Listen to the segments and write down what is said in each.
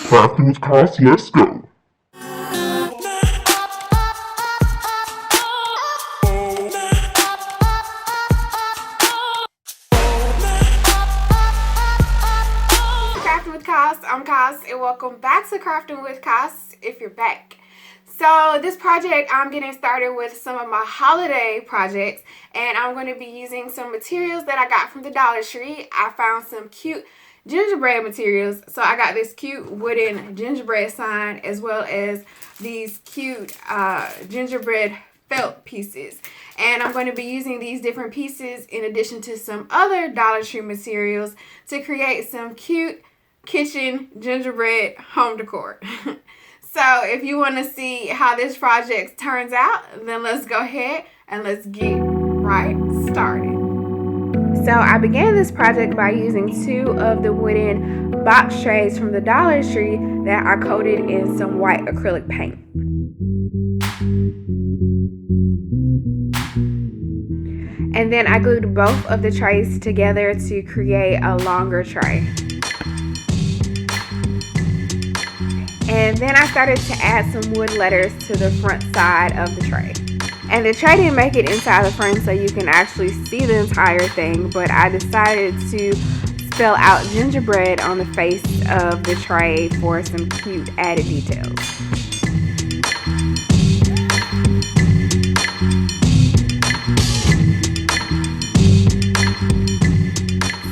Crafting with Cos, let's go. Crafting with Cos, I'm Cos, and welcome back to Crafting with Cos if you're back. So this project, I'm getting started with some of my holiday projects, and I'm going to be using some materials that I got from the Dollar Tree. I found some cute gingerbread materials, so I got this cute wooden gingerbread sign as well as these cute gingerbread felt pieces, and I'm going to be using these different pieces in addition to some other Dollar Tree materials to create some cute kitchen gingerbread home decor. So if you want to see how this project turns out, then let's go ahead and let's get right started. So I began this project by using 2 of the wooden box trays from the Dollar Tree that are coated in some white acrylic paint. And then I glued both of the trays together to create a longer tray. And then I started to add some wood letters to the front side of the tray. And the tray didn't make it inside the frame so you can actually see the entire thing, but I decided to spell out gingerbread on the face of the tray for some cute added details.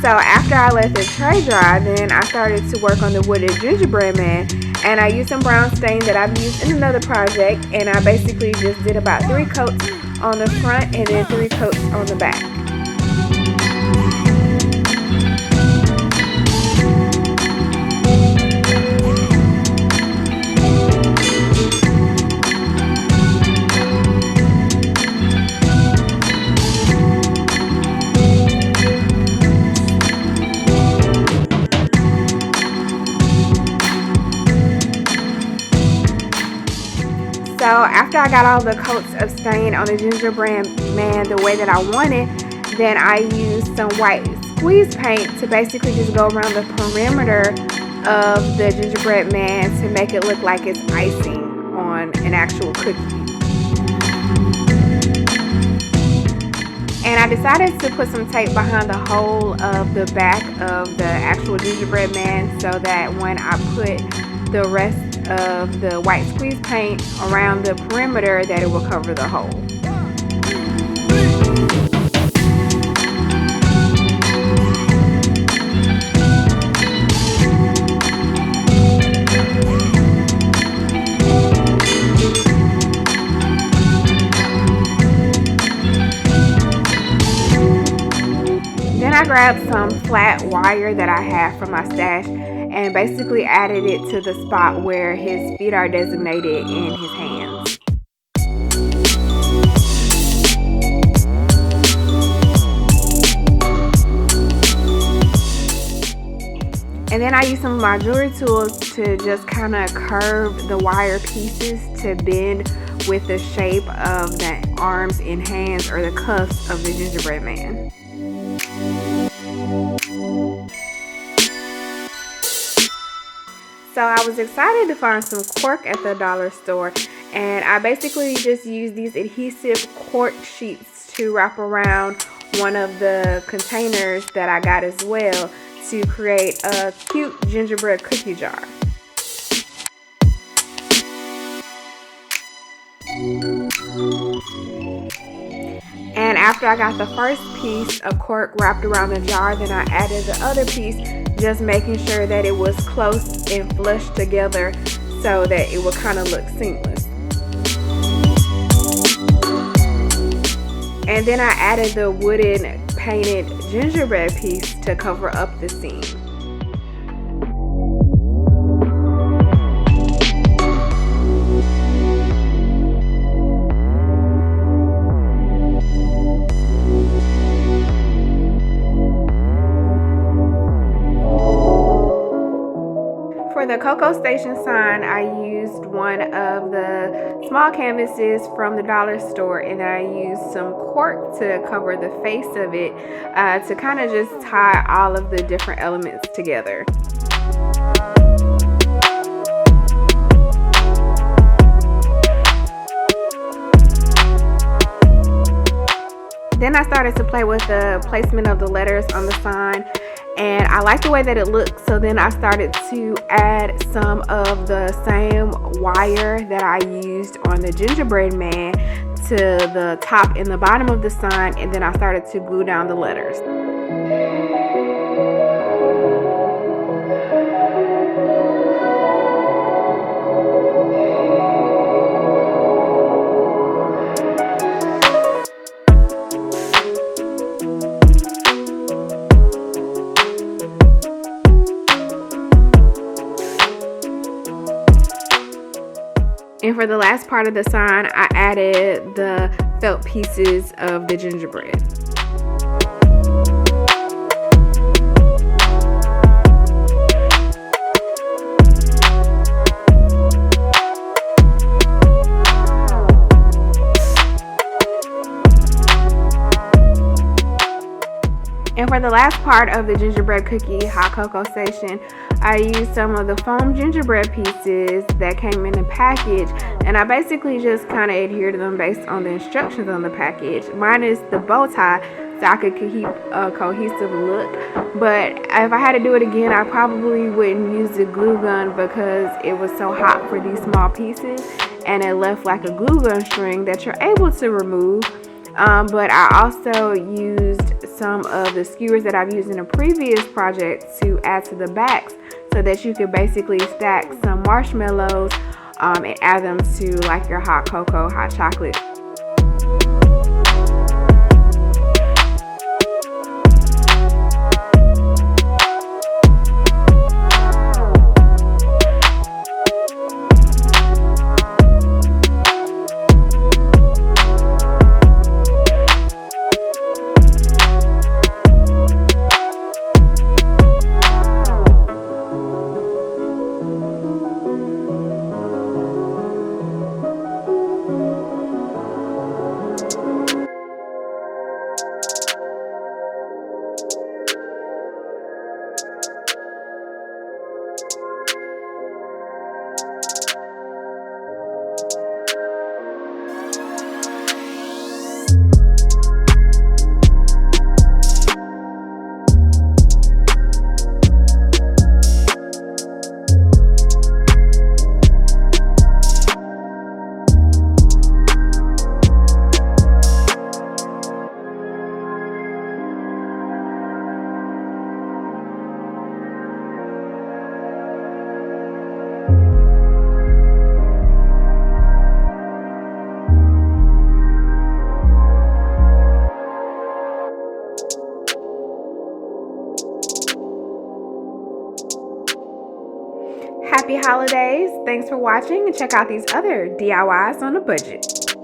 So after I let the tray dry, then I started to work on the wooden gingerbread man, and I used some brown stain that I've used in another project, and I basically just did about 3 coats on the front and then 3 coats on the back. So after I got all the coats of stain on the gingerbread man the way that I wanted, then I used some white squeeze paint to basically just go around the perimeter of the gingerbread man to make it look like it's icing on an actual cookie. And I decided to put some tape behind the hole of the back of the actual gingerbread man so that when I put the rest of the white squeeze paint around the perimeter that it will cover the hole. Then I grabbed some flat wire that I have from my stash and basically added it to the spot where his feet are designated in his hands. And then I used some of my jewelry tools to just kind of curve the wire pieces to bend with the shape of the arms and hands or the cuffs of the gingerbread man. So I was excited to find some cork at the dollar store, and I basically just used these adhesive cork sheets to wrap around one of the containers that I got as well to create a cute gingerbread cookie jar. And after I got the first piece of cork wrapped around the jar, then I added the other piece, just making sure that it was close and flush together so that it would kind of look seamless. And then I added the wooden painted gingerbread piece to cover up the seam. For the Cocoa Station sign, I used one of the small canvases from the dollar store, and then I used some cork to cover the face of it to kind of just tie all of the different elements together. Then I started to play with the placement of the letters on the sign, and I like the way that it looks. So then I started to add some of the same wire that I used on the Gingerbread Man to the top and the bottom of the sign, and then I started to glue down the letters. And for the last part of the sign, I added the felt pieces of the gingerbread. And for the last part of the gingerbread cookie hot cocoa station, I used some of the foam gingerbread pieces that came in the package, and I basically just kind of adhered to them based on the instructions on the package. Mine is the bow tie, so I could keep a cohesive look. But if I had to do it again, I probably wouldn't use the glue gun because it was so hot for these small pieces, and it left like a glue gun string that you're able to remove. But I also used some of the skewers that I've used in a previous project to add to the backs, so that you could basically stack some marshmallows and add them to like your hot cocoa, hot chocolate. Happy holidays. Thanks for watching, and check out these other DIYs on a budget.